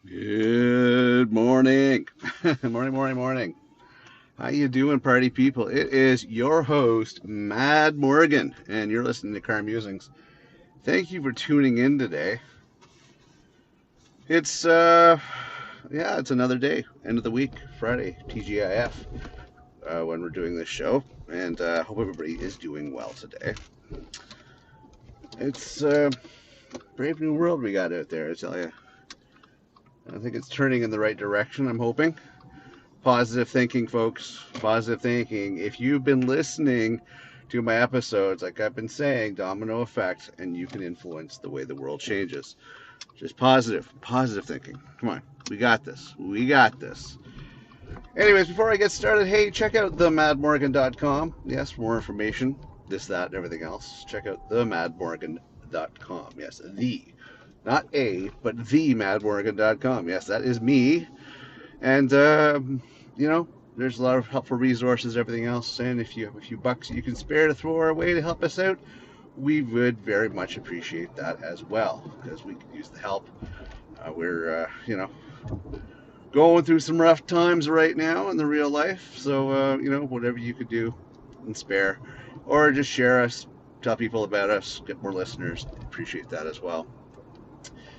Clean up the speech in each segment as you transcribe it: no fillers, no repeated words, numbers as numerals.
Good morning. morning. How you doing, party people? It is your host, Mad Morgan, and you're listening to Car Musings. Thank you for tuning in today. It's it's another day, end of the week, Friday, TGIF, when we're doing this show, and hope everybody is doing well today. It's brave new world we got out there, I tell you. I think it's turning in the right direction. I'm hoping. Positive thinking, folks. Positive thinking. If you've been listening to my episodes, like I've been saying, domino effect, and you can influence the way the world changes. Just positive thinking. Come on. We got this. We got this. Anyways, before I get started, hey, check out themadmorgan.com. Yes, for more information, this, that, and everything else. Check out themadmorgan.com. Yes, not a, but themadmorgan.com. Yes, that is me. And you know, there's a lot of helpful resources, everything else. And if you have a few bucks you can spare to throw our way to help us out, we would very much appreciate that as well, because we could use the help. We're going through some rough times right now in the real life. So, whatever you could do and spare, or just share us, tell people about us, get more listeners. Appreciate that as well.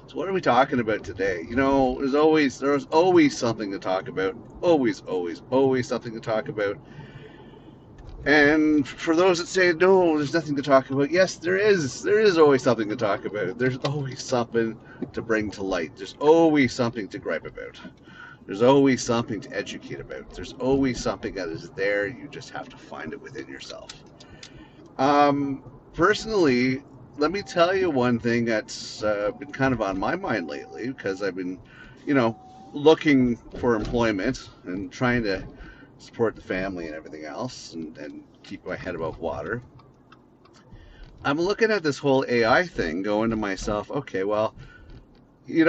So what are we talking about today? There's always something to talk about. Always something to talk about. And for those that say no, there's nothing to talk about. Yes, there is. There is always something to talk about. There's always something to bring to light. There's always something to gripe about. There's always something to educate about. There's always something that is there. You just have to find it within yourself. Personally, let me tell you one thing that's been kind of on my mind lately, because I've been, looking for employment and trying to support the family and everything else, and keep my head above water. I'm looking at this whole AI thing, going to myself, okay, well, we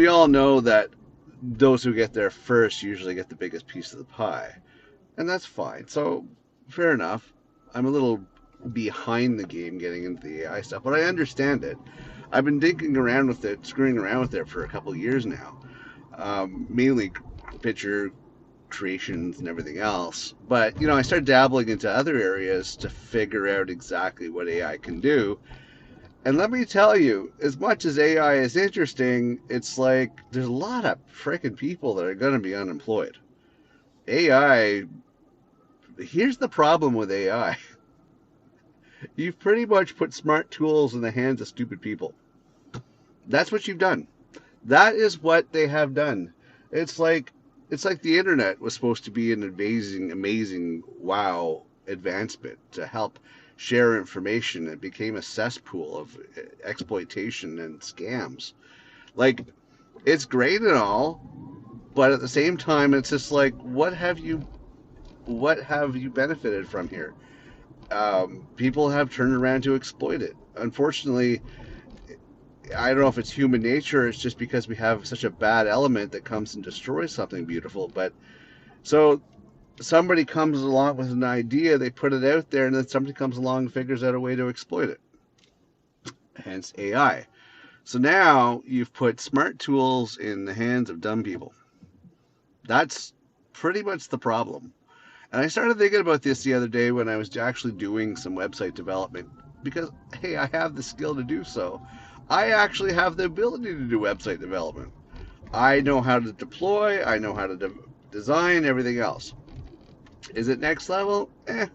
all know that those who get there first usually get the biggest piece of the pie, and that's fine. So, fair enough. I'm a little behind the game getting into the AI stuff, but I understand it. I've been digging around with it, screwing around with it for a couple of years now, mainly picture creations and everything else. But I started dabbling into other areas to figure out exactly what AI can do. And let me tell you, as much as AI is interesting, it's like there's a lot of freaking people that are going to be unemployed. AI, here's the problem with AI. You've pretty much put smart tools in the hands of stupid people. That's what you've done. That is what they have done. It's like the internet was supposed to be an amazing wow advancement to help share information. It became a cesspool of exploitation and scams. Like, it's great and all, but at the same time it's just like, what have you benefited from here? People have turned around to exploit it. Unfortunately, I don't know if it's human nature. It's just because we have such a bad element that comes and destroys something beautiful. But so somebody comes along with an idea, they put it out there, and then somebody comes along and figures out a way to exploit it. Hence AI. So now you've put smart tools in the hands of dumb people. That's pretty much the problem. And I started thinking about this the other day when I was actually doing some website development, because, hey, I have the skill to do so. I actually have the ability to do website development. I know how to deploy, I know how to design, everything else. Is it next level? It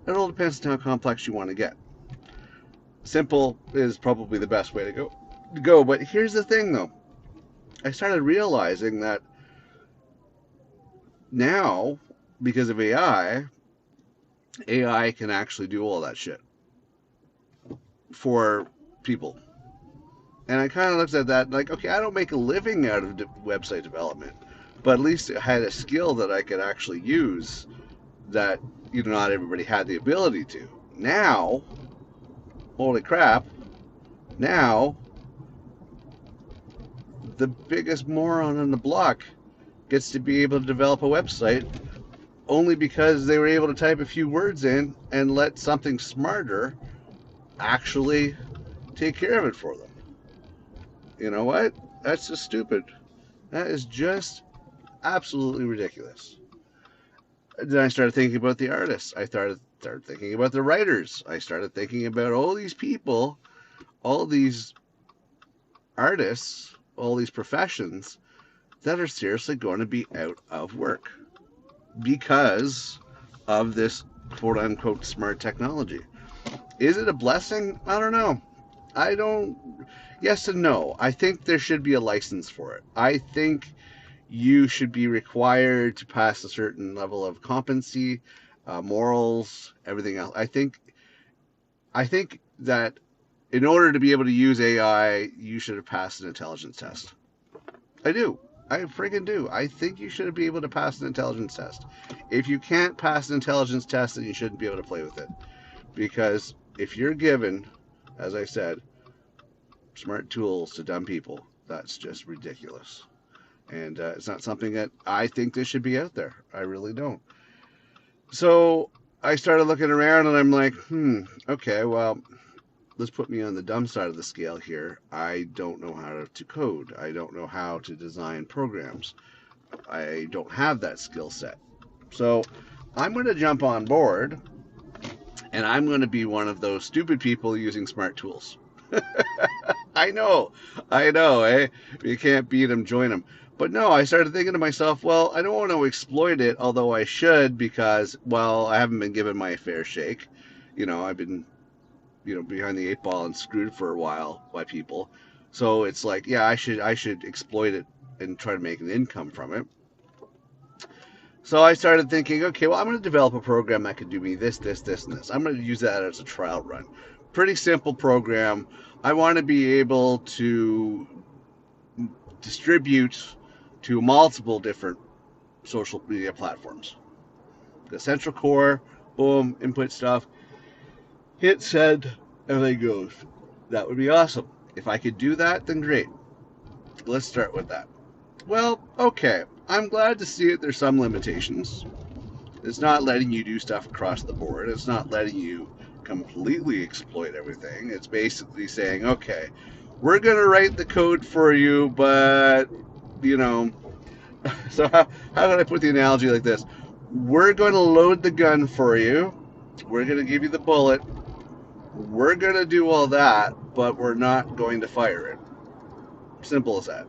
all depends on how complex you want to get. Simple is probably the best way to go. But here's the thing, though. I started realizing that now, because of AI can actually do all that shit for people. And I kind of looked at that like, okay, I don't make a living out of website development, but at least I had a skill that I could actually use that not everybody had the ability to. Now, holy crap, now the biggest moron on the block gets to be able to develop a website only because they were able to type a few words in and let something smarter actually take care of it for them. You know what? That's just stupid. That is just absolutely ridiculous. Then I started thinking about the artists. I started thinking about the writers. I started thinking about all these people, all these artists, all these professions that are seriously going to be out of work because of this quote unquote smart technology. Is it a blessing? I don't know. I don't. Yes and no. I think there should be a license for it. I think you should be required to pass a certain level of competency, morals, everything else. I think that in order to be able to use AI, you should have passed an intelligence test. I do. I friggin' do. I think you should be able to pass an intelligence test. If you can't pass an intelligence test, then you shouldn't be able to play with it. Because if you're given, as I said, smart tools to dumb people, that's just ridiculous. And it's not something that I think this should be out there. I really don't. So I started looking around and I'm like, okay, well, let's put me on the dumb side of the scale here. I don't know how to code. I don't know how to design programs. I don't have that skill set. So I'm going to jump on board and I'm going to be one of those stupid people using smart tools. I know, eh? You can't beat them, join them. But no, I started thinking to myself, well, I don't want to exploit it, although I should because, well, I haven't been given my fair shake. I've been, behind the eight ball and screwed for a while by people. So it's like, yeah, I should exploit it and try to make an income from it. So I started thinking, okay, well, I'm going to develop a program that could do me this, this, this, and this. I'm going to use that as a trial run. Pretty simple program. I want to be able to distribute to multiple different social media platforms. The central core, boom, input stuff, hit send, everything goes. That would be awesome. If I could do that, then great. Let's start with that. Well, okay. I'm glad to see it. There's some limitations. It's not letting you do stuff across the board. It's not letting you completely exploit everything. It's basically saying, okay, we're going to write the code for you, but, you know, so how did I put the analogy like this? We're going to load the gun for you. We're going to give you the bullet. We're going to do all that, but we're not going to fire it. Simple as that.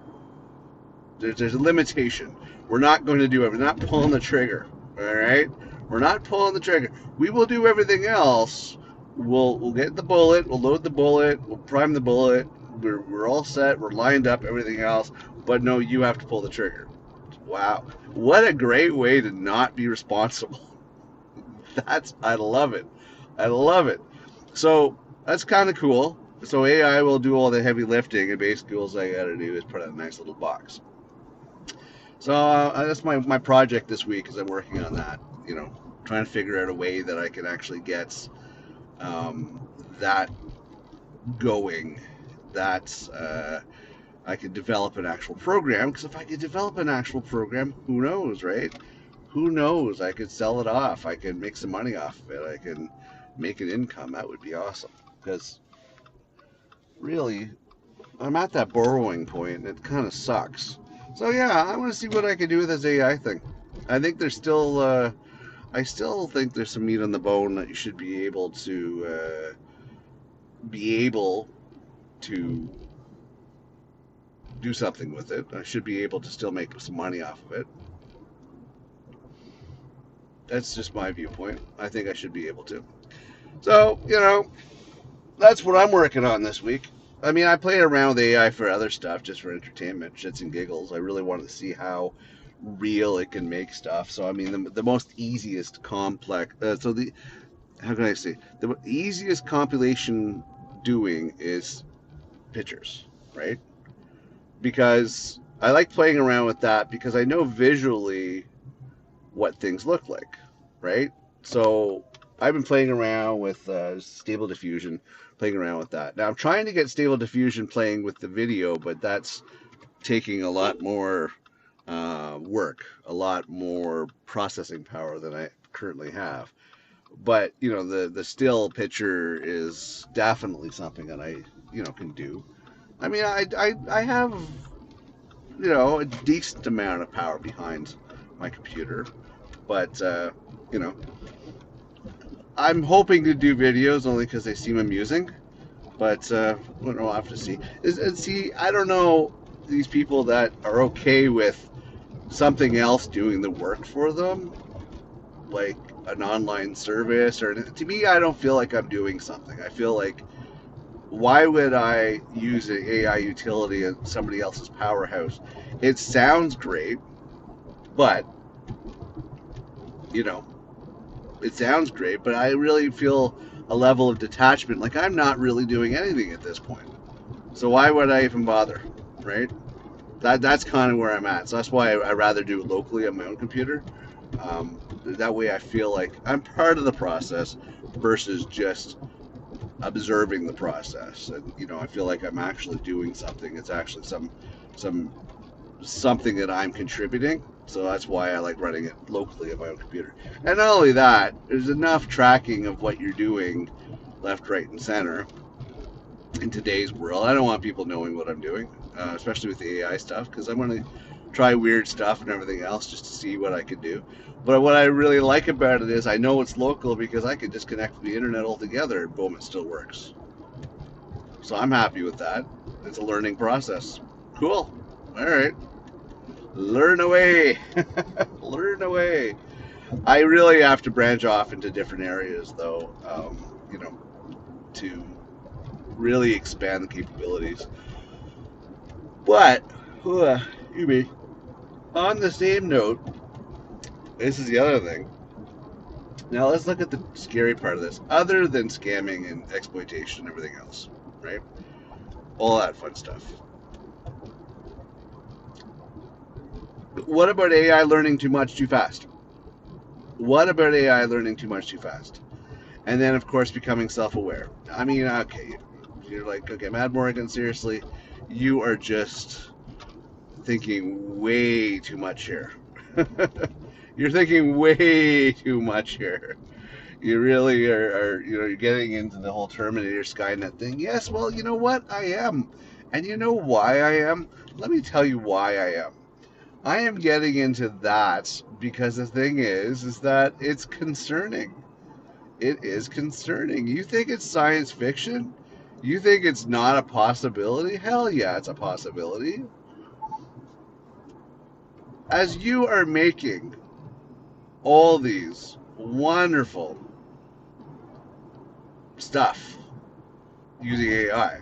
There's a limitation. We're not going to do it. We're not pulling the trigger. All right? We're not pulling the trigger. We will do everything else. We'll get the bullet. We'll load the bullet. We'll prime the bullet. We're all set. We're lined up. Everything else. But no, you have to pull the trigger. Wow. What a great way to not be responsible. I love it. I love it. So that's kind of cool. So AI will do all the heavy lifting, and basically all I got to do is put in a nice little box. So that's my project this week, is I'm working on that. Trying to figure out a way that I can actually get that going. That I could develop an actual program. Because if I could develop an actual program, who knows, right? Who knows? I could sell it off. I could make some money off of it. I can make an income. That would be awesome. Because really, I'm at that borrowing point, and it kind of sucks. So yeah, I want to see what I can do with this AI thing. I think there's still, I still think there's some meat on the bone that you should be able to do something with it. I should be able to still make some money off of it. That's just my viewpoint. I think I should be able to. So, that's what I'm working on this week. I mean, I played around with AI for other stuff, just for entertainment, shits and giggles. I really wanted to see how real it can make stuff. So, I mean, the most easiest complex. How can I say? The easiest compilation doing is pictures, right? Because I like playing around with that because I know visually what things look like, right? So I've been playing around with Stable Diffusion, playing around with that. Now I'm trying to get Stable Diffusion playing with the video, but that's taking a lot more work, a lot more processing power than I currently have. But the still picture is definitely something that I can do. I mean, I have a decent amount of power behind my computer. But, you know, I'm hoping to do videos only because they seem amusing. But we'll have to see. See, I don't know these people that are okay with something else doing the work for them, like an online service. Or to me, I don't feel like I'm doing something. I feel like, why would I use an AI utility in somebody else's powerhouse? It sounds great, but you know, it sounds great, but I really feel a level of detachment. Like, I'm not really doing anything at this point. So why would I even bother, right? That's kind of where I'm at. So that's why I rather do it locally on my own computer. That way I feel like I'm part of the process versus just observing the process. And I feel like I'm actually doing something. It's actually some something that I'm contributing. So that's why I like running it locally on my own computer. And not only that, there's enough tracking of what you're doing left, right, and center in today's world. I don't want people knowing what I'm doing, especially with the AI stuff, because I want to try weird stuff and everything else just to see what I can do. But what I really like about it is I know it's local because I can disconnect from the internet altogether and boom, it still works. So I'm happy with that. It's a learning process. Cool. All right. Learn away. Learn away. I really have to branch off into different areas, though, to really expand the capabilities. But, on the same note, this is the other thing. Now let's look at the scary part of this. Other than scamming and exploitation and everything else, right? All that fun stuff. What about AI learning too much too fast? What about AI learning too much too fast? And then, of course, becoming self-aware. I mean, okay, you're like, okay, Mad Morgan, seriously, you are just thinking way too much here. You're thinking way too much here. You really are, you're getting into the whole Terminator Skynet thing. Yes, well, you know what? I am. And you know why I am? Let me tell you why I am. I am getting into that because the thing is that it's concerning. It is concerning. You think it's science fiction? You think it's not a possibility? Hell yeah, it's a possibility. As you are making all these wonderful stuff using AI,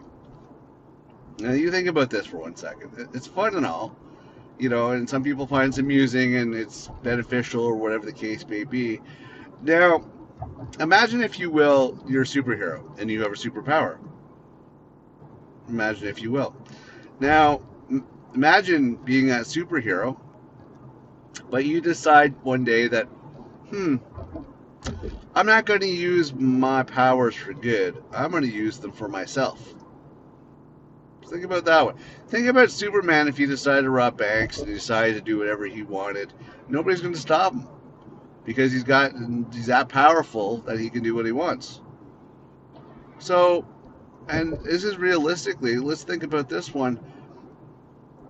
now you think about this for 1 second. It's fun and all, and some people find it amusing and it's beneficial or whatever the case may be. Now, imagine, if you will, you're a superhero and you have a superpower. Imagine, if you will. Now, imagine being that superhero, but you decide one day that, I'm not going to use my powers for good. I'm going to use them for myself. Think about that one. Think about Superman if he decided to rob banks and he decided to do whatever he wanted. Nobody's going to stop him because he's that powerful that he can do what he wants. So, and this is realistically, let's think about this one.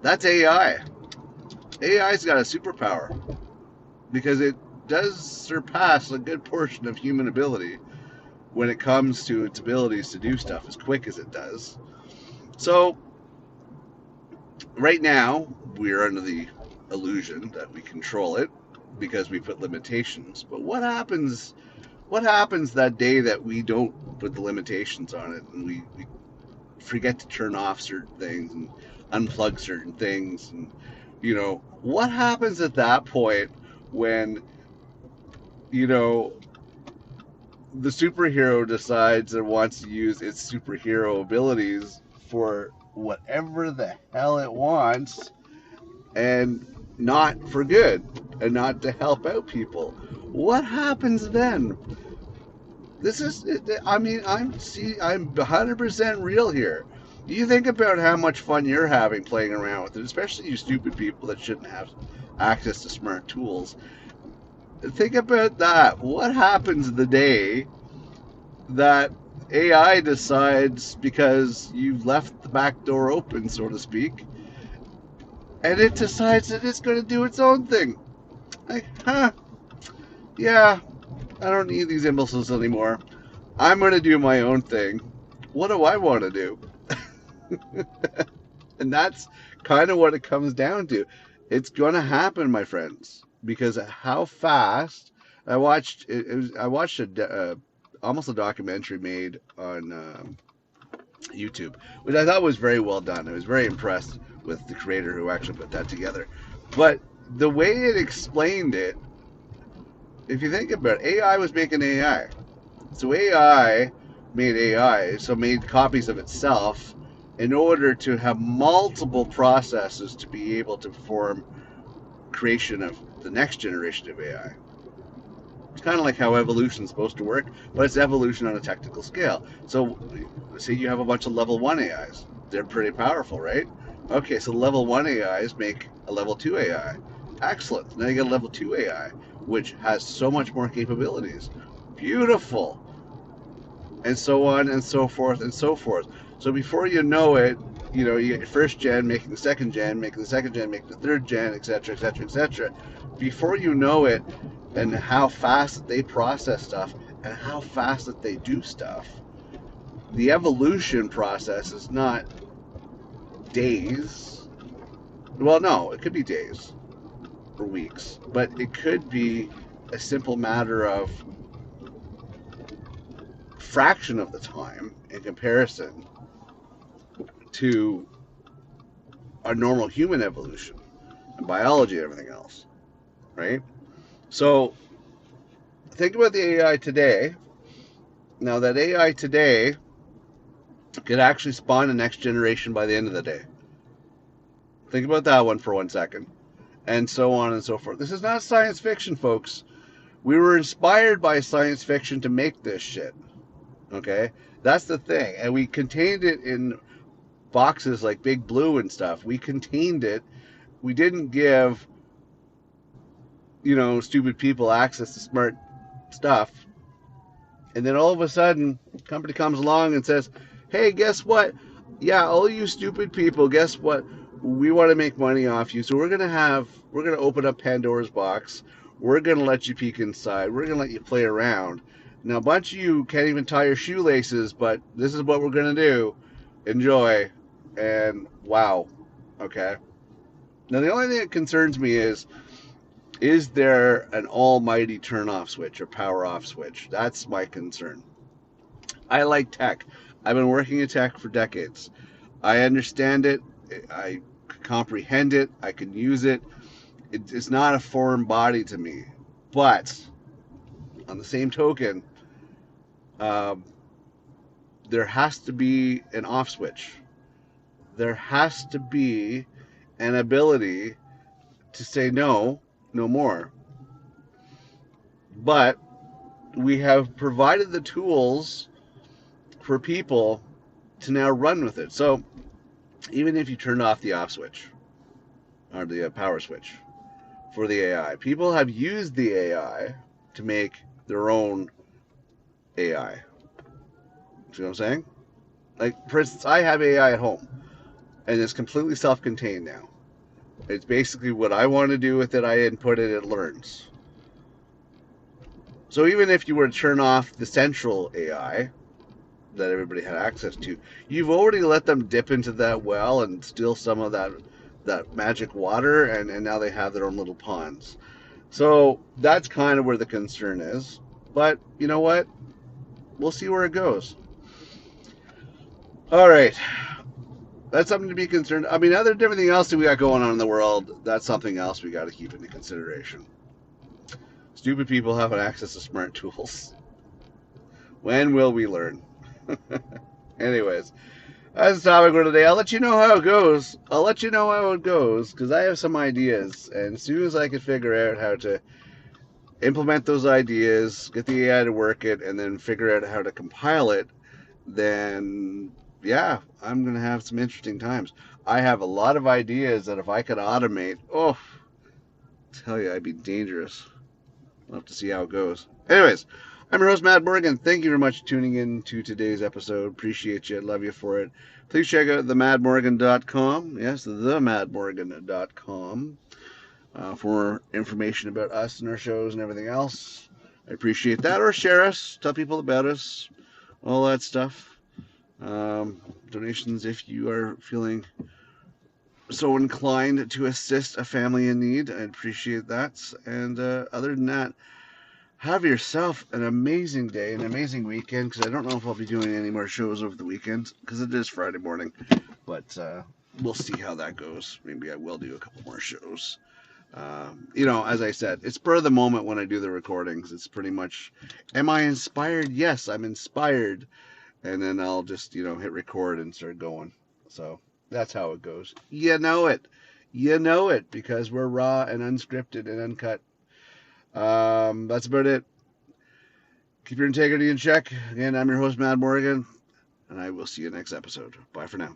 That's AI. AI's got a superpower because it does surpass a good portion of human ability when it comes to its abilities to do stuff as quick as it does. So, right now, we're under the illusion that we control it because we put limitations. But what happens that day that we don't put the limitations on it and we forget to turn off certain things and unplug certain things? And, what happens at that point when, the superhero decides it wants to use its superhero abilities for whatever the hell it wants and not for good and not to help out people? What happens then? This is, I mean, I'm 100% real here. You think about how much fun you're having playing around with it, especially you stupid people that shouldn't have access to smart tools. Think about that. What happens the day that AI decides, because you've left the back door open, so to speak, and it decides that it's going to do its own thing. Like, yeah, I don't need these imbeciles anymore. I'm going to do my own thing. What do I want to do? And that's kind of what it comes down to. It's going to happen, my friends, because how fast I watched almost a documentary made on YouTube, which I thought was very well done. I was very impressed with the creator who actually put that together. But the way it explained it, if you think about it, AI was making AI. So AI made AI, so made copies of itself in order to have multiple processes to be able to perform creation of the next generation of AI. It's kind of like how evolution is supposed to work, but it's evolution on a technical scale. So, say you have a bunch of level 1 AIs. They're pretty powerful, right? Okay, so level 1 AIs make a level 2 AI. Excellent. Now you get a level 2 AI, which has so much more capabilities. Beautiful. And so on and so forth and so forth. So before you know it, you get your first gen making the second gen, making the second gen, making the third gen, etc., etc., etc. Before you know it, and how fast they process stuff and how fast that they do stuff, the evolution process is not days. Well, no, it could be days or weeks, but it could be a simple matter of fraction of the time in comparison to a normal human evolution and biology and everything else, right? So think about the AI today. Now that AI today could actually spawn the next generation by the end of the day. Think about that one for 1 second. And so on and so forth. This is not science fiction, folks. We were inspired by science fiction to make this shit. Okay? That's the thing. And we contained it in boxes like Big Blue and stuff. We contained it. We didn't give, stupid people access to smart stuff. And then all of a sudden, a company comes along and says, hey, guess what? Yeah, all you stupid people, guess what? We want to make money off you. So we're going to open up Pandora's box. We're going to let you peek inside. We're going to let you play around. Now, a bunch of you can't even tie your shoelaces, but this is what we're going to do. Enjoy. And wow. Okay. Now, the only thing that concerns me is there an almighty turn off switch or power off switch? That's my concern. I like tech. I've been working in tech for decades. I understand it. I comprehend it. I can use it. It's not a foreign body to me. But on the same token, there has to be an off switch. There has to be an ability to say no, no more. But we have provided the tools for people to now run with it. So even if you turn off the off switch or the power switch for the AI, people have used the AI to make their own AI. See what I'm saying? Like, for instance, I have AI at home, and it's completely self-contained now. It's basically what I want to do with it. I input it, it learns. So even if you were to turn off the central AI that everybody had access to, you've already let them dip into that well and steal some of that magic water, and now they have their own little ponds. So that's kind of where the concern is. But you know what? We'll see where it goes. All right. That's something to be concerned. I mean, other than everything else that we got going on in the world, that's something else we got to keep into consideration. Stupid people having access to smart tools. When will we learn? Anyways, that's the topic for today. I'll let you know how it goes. Because I have some ideas. And as soon as I can figure out how to implement those ideas, get the AI to work it, and then figure out how to compile it, then yeah, I'm going to have some interesting times. I have a lot of ideas that if I could automate, I tell you, I'd be dangerous. We'll have to see how it goes. Anyways, I'm your host, Matt Morgan. Thank you very much for tuning in to today's episode. Appreciate you. Love you for it. Please check out themadmorgan.com. Yes, themadmorgan.com for information about us and our shows and everything else. I appreciate that. Or share us. Tell people about us. All that stuff. Donations if you are feeling so inclined to assist a family in need. I appreciate that. And other than that, have yourself an amazing day, an amazing weekend, because I don't know if I'll be doing any more shows over the weekend, because it is Friday morning. But we'll see how that goes. Maybe I will do a couple more shows. As I said, it's spur of the moment when I do the recordings. It's pretty much, am I inspired? Yes, I'm inspired. And then I'll just, hit record and start going. So that's how it goes. You know it. You know it, because we're raw and unscripted and uncut. That's about it. Keep your integrity in check. Again, I'm your host, Matt Morgan, and I will see you next episode. Bye for now.